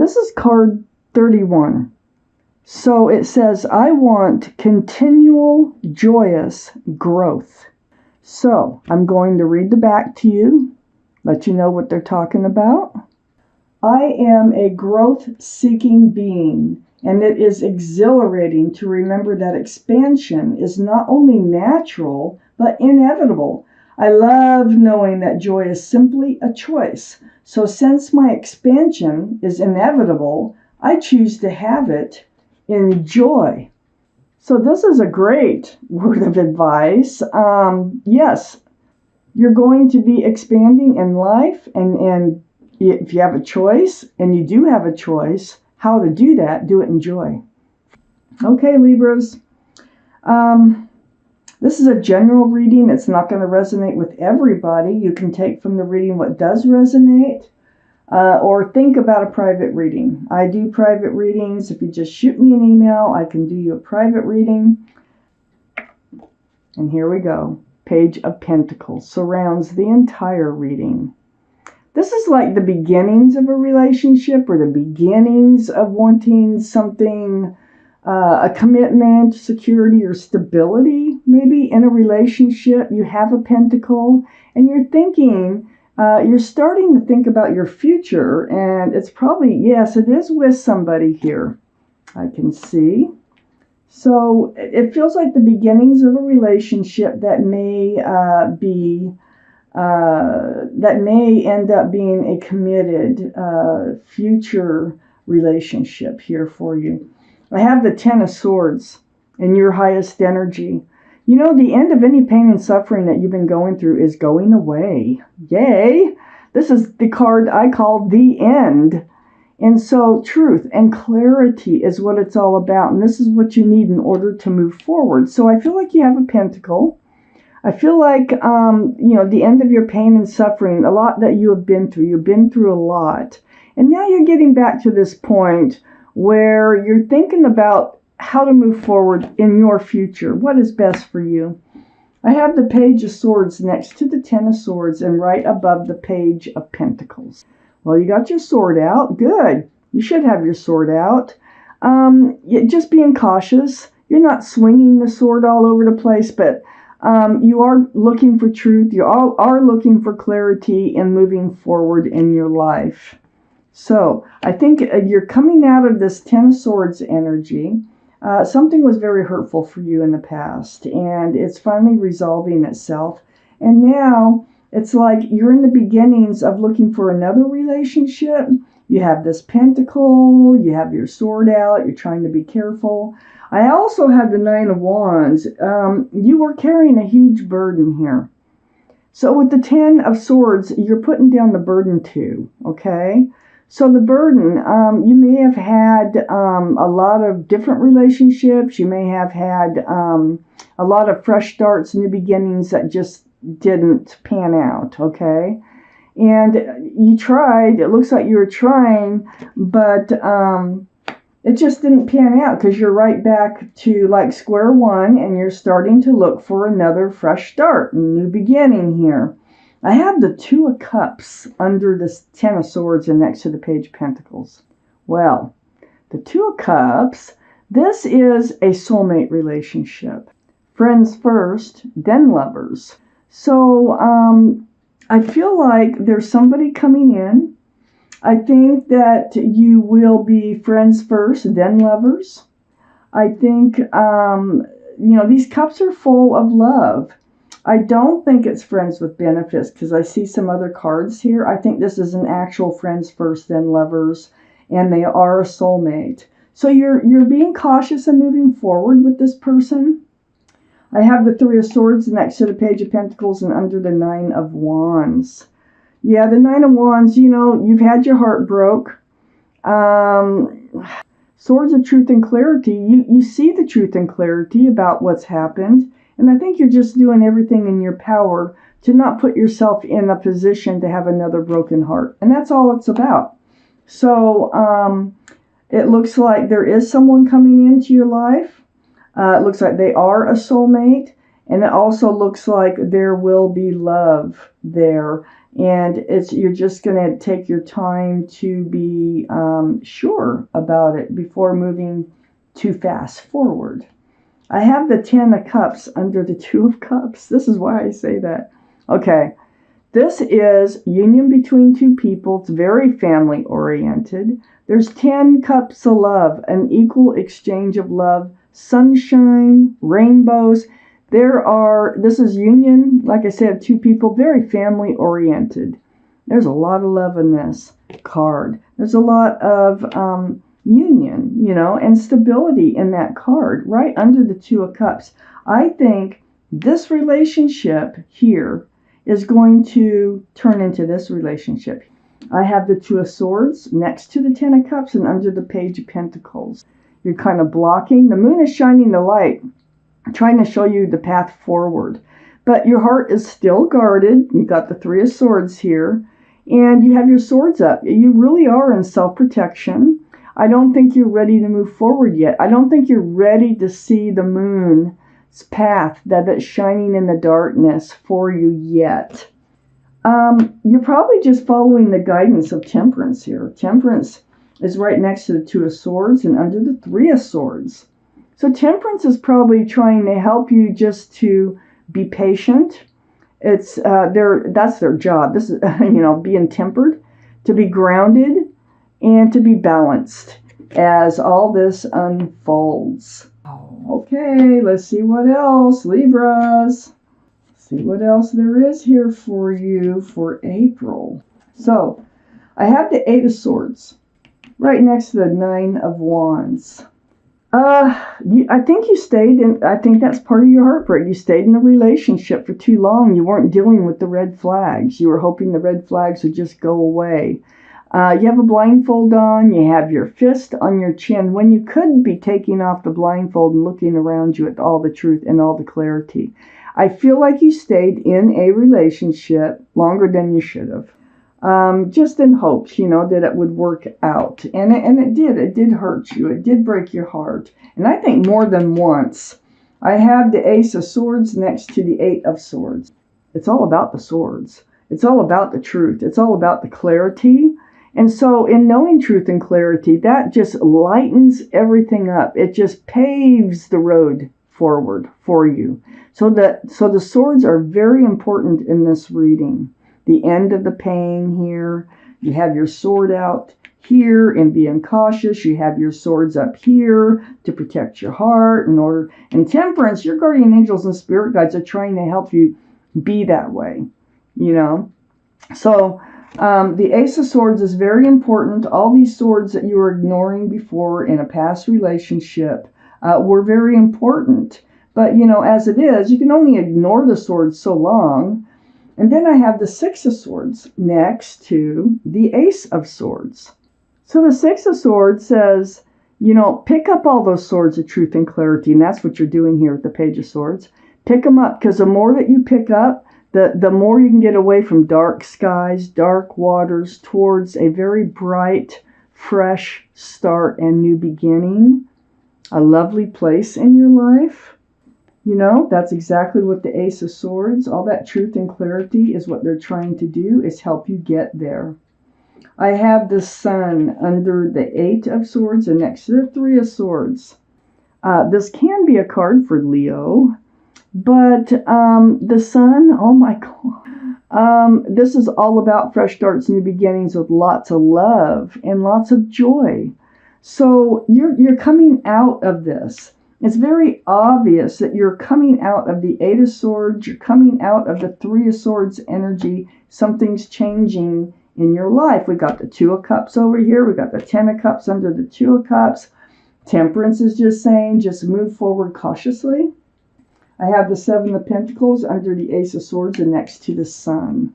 This is card 31. So it says, I want continual joyous growth. So I'm going to read the back to you, let you know what they're talking about. I am a growth-seeking being, and it is exhilarating to remember that expansion is not only natural, but inevitable. I love knowing that joy is simply a choice. So since my expansion is inevitable, I choose to have it in joy. So this is a great word of advice. Yes, you're going to be expanding in life, and if you have a choice, and you do have a choice, how to do that, do it in joy. Okay, Libras. This is a general reading. It's not going to resonate with everybody. You can take from the reading what does resonate, or think about a private reading. I do private readings. If you just shoot me an email, I can do you a private reading. And here we go. Page of Pentacles surrounds the entire reading. This is like the beginnings of a relationship, or the beginnings of wanting something, a commitment, security, or stability. Maybe in a relationship, you have a pentacle, and you're thinking, you're starting to think about your future, and it's probably, yes, it is with somebody here, I can see. So it feels like the beginnings of a relationship that may that may end up being a committed future relationship here for you. I have the Ten of Swords in your highest energy. You know, the end of any pain and suffering that you've been going through is going away. Yay! This is the card I call the end. And so truth and clarity is what it's all about. And this is what you need in order to move forward. So I feel like you have a pentacle. I feel like, the end of your pain and suffering, a lot that you have been through. You've been through a lot. And now you're getting back to this point where you're thinking about how to move forward in your future. What is best for you? I have the Page of Swords next to the Ten of Swords and right above the Page of Pentacles. Well, you got your sword out. Good. You should have your sword out. Just being cautious. You're not swinging the sword all over the place, but you are looking for truth. You all are looking for clarity and moving forward in your life. So I think you're coming out of this Ten of Swords energy. Something was very hurtful for you in the past, and it's finally resolving itself. And now it's like you're in the beginnings of looking for another relationship. You have this pentacle, you have your sword out, you're trying to be careful. I also have the Nine of Wands. You were carrying a huge burden here. So with the Ten of Swords, you're putting down the burden too, okay? So the burden, you may have had a lot of different relationships. You may have had a lot of fresh starts, new beginnings that just didn't pan out, okay? And you tried, it looks like you were trying, but it just didn't pan out because you're right back to like square one and you're starting to look for another fresh start, a new beginning here. I have the Two of Cups under this Ten of Swords and next to the Page of Pentacles. Well, the Two of Cups, this is a soulmate relationship. Friends first, then lovers. So I feel like there's somebody coming in. I think that you will be friends first, then lovers. I think, these cups are full of love. I don't think it's friends with benefits because I see some other cards here. I think this is an actual friends first, then lovers, and they are a soulmate. So you're being cautious and moving forward with this person. I have the Three of Swords next to the Page of Pentacles and under the Nine of Wands. Yeah, the Nine of Wands, you've had your heart broke. Swords of truth and clarity. You see the truth and clarity about what's happened. And I think you're just doing everything in your power to not put yourself in a position to have another broken heart. And that's all it's about. So it looks like there is someone coming into your life. It looks like they are a soulmate. And it also looks like there will be love there. And you're just going to take your time to be sure about it before moving too fast forward. I have the 10 of Cups under the 2 of Cups. This is why I say that. Okay, this is union between two people. It's very family oriented. There's 10 cups of love, an equal exchange of love, sunshine, rainbows. This is union, like I said, two people, very family oriented. There's a lot of love in this card. There's a lot of union, and stability in that card, right under the 2 of Cups. I think this relationship here is going to turn into this relationship. I have the 2 of Swords next to the 10 of Cups and under the Page of Pentacles. You're kind of blocking. The moon is shining the light, trying to show you the path forward. But your heart is still guarded. You got the 3 of Swords here, and you have your swords up. You really are in self-protection. I don't think you're ready to move forward yet. I don't think you're ready to see the moon's path that's shining in the darkness for you yet. You're probably just following the guidance of Temperance here. Temperance is right next to the 2 of Swords and under the 3 of Swords. So Temperance is probably trying to help you just to be patient. That's their job. This is, being tempered, to be grounded, and to be balanced as all this unfolds. Okay, let's see what else, Libras. See what else there is here for you for April. So, I have the 8 of Swords right next to the 9 of Wands. I think you stayed in, I think that's part of your heartbreak. You stayed in a relationship for too long. You weren't dealing with the red flags. You were hoping the red flags would just go away. You have a blindfold on. You have your fist on your chin when you could be taking off the blindfold and looking around you at all the truth and all the clarity. I feel like you stayed in a relationship longer than you should have. Just in hopes, that it would work out. And it did. It did hurt you. It did break your heart. And I think more than once. I have the Ace of Swords next to the 8 of Swords. It's all about the swords. It's all about the truth. It's all about the clarity. And so in knowing truth and clarity, that just lightens everything up. It just paves the road forward for you. So the swords are very important in this reading. The end of the pain here. You have your sword out here and being cautious. You have your swords up here to protect your heart. And Temperance, your guardian angels and spirit guides are trying to help you be that way, So the Ace of Swords is very important. All these swords that you were ignoring before in a past relationship were very important. But, as it is, you can only ignore the swords so long. And then I have the 6 of Swords next to the Ace of Swords. So the 6 of Swords says, pick up all those swords of truth and clarity. And that's what you're doing here with the Page of Swords. Pick them up, because the more that you pick up, the more you can get away from dark skies, dark waters, towards a very bright, fresh start and new beginning. A lovely place in your life. That's exactly what the Ace of Swords, all that truth and clarity is what they're trying to do, is help you get there. I have the Sun under the 8 of Swords and next to the 3 of Swords. This can be a card for Leo, but the Sun, oh my God. This is all about fresh starts, new beginnings with lots of love and lots of joy. So you're coming out of this. It's very obvious that you're coming out of the 8 of Swords. You're coming out of the 3 of Swords energy. Something's changing in your life. We got the 2 of Cups over here. We got the 10 of Cups under the 2 of Cups. Temperance is just saying, just move forward cautiously. I have the 7 of Pentacles under the Ace of Swords and next to the Sun.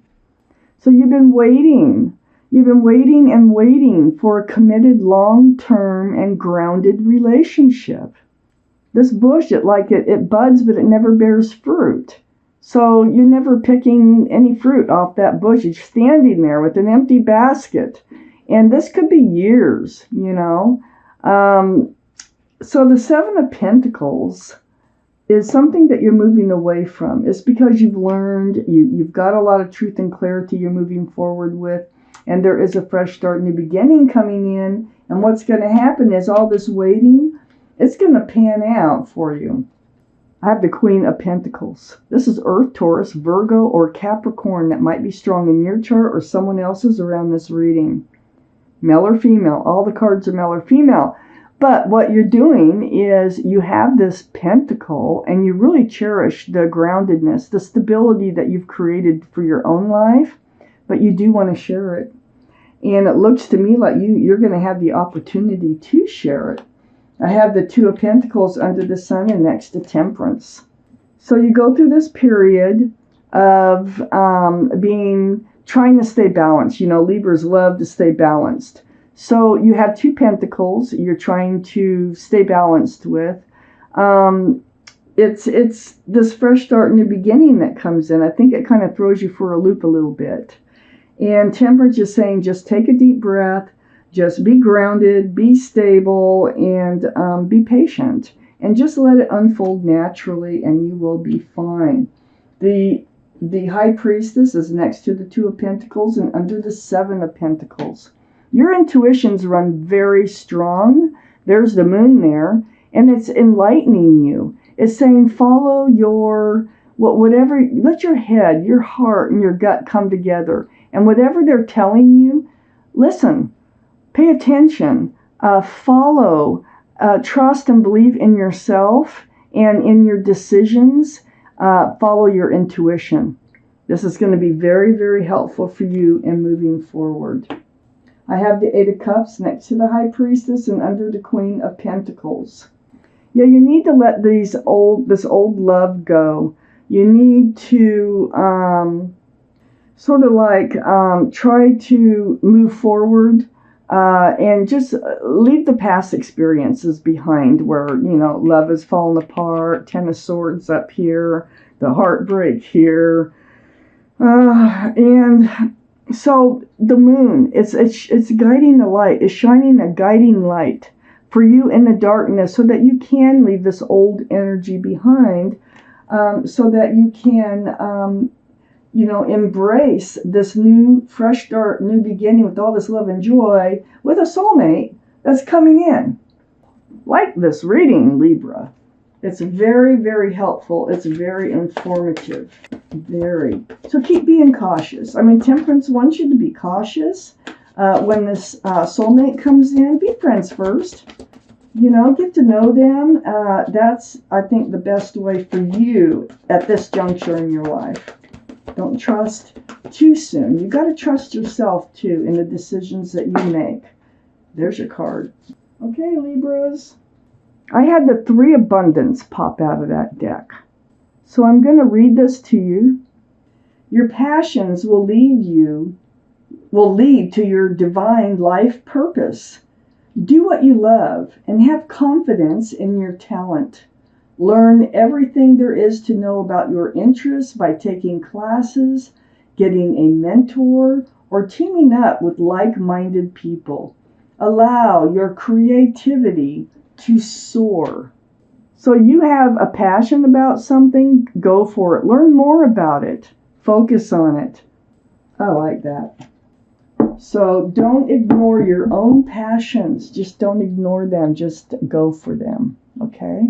So you've been waiting. You've been waiting and waiting for a committed, long-term, and grounded relationship. This bush, it buds, but it never bears fruit. So you're never picking any fruit off that bush. You're standing there with an empty basket. And this could be years, So the 7 of Pentacles, is something that you're moving away from. It's because you've learned, you've got a lot of truth and clarity you're moving forward with, and there is a fresh start, new beginning coming in. And what's going to happen is all this waiting, it's going to pan out for you. I have the Queen of Pentacles. This is Earth, Taurus, Virgo, or Capricorn that might be strong in your chart or someone else's around this reading. Male or female. All the cards are male or female. But what you're doing is you have this pentacle and you really cherish the groundedness, the stability that you've created for your own life, but you do want to share it. And it looks to me like you're going to have the opportunity to share it. I have the Two of Pentacles under the Sun and next to Temperance. So you go through this period of trying to stay balanced. You know, Libras love to stay balanced. So you have two pentacles you're trying to stay balanced with. It's this fresh start, new beginning that comes in. I think it kind of throws you for a loop a little bit. And Temperance is saying just take a deep breath, just be grounded, be stable, and be patient. And just let it unfold naturally and you will be fine. The High Priestess is next to the Two of Pentacles and under the Seven of Pentacles. Your intuitions run very strong. There's the Moon there, and it's enlightening you. It's saying follow your, whatever, let your head, your heart, and your gut come together. And whatever they're telling you, listen, pay attention, follow, trust and believe in yourself and in your decisions. Follow your intuition. This is going to be very, very helpful for you in moving forward. I have the Eight of Cups next to the High Priestess and under the Queen of Pentacles. Yeah, you need to let this old love go. You need to sort of like try to move forward and just leave the past experiences behind where, you know, love has fallen apart, Ten of Swords up here, the heartbreak here. And so the Moon, it's guiding the light, it's shining a guiding light for you in the darkness so that you can leave this old energy behind, so that you can, you know, embrace this new, fresh start, new beginning with all this love and joy with a soulmate that's coming in. Like this reading, Libra. It's very, very helpful. It's very informative. Very. So keep being cautious. I mean, Temperance wants you to be cautious. When this soulmate comes in, be friends first. You know, get to know them. That's, I think, the best way for you at this juncture in your life. Don't trust too soon. You got to trust yourself, too, in the decisions that you make. There's your card. Okay, Libras. I had the Three Abundance pop out of that deck. So I'm going to read this to you. Your passions will lead to your divine life purpose. Do what you love and have confidence in your talent. Learn everything there is to know about your interests by taking classes, getting a mentor, or teaming up with like-minded people. Allow your creativity to soar. So you have a passion about something, go for it. Learn more about it. Focus on it. I like that. So don't ignore your own passions. Just don't ignore them. Just go for them. Okay?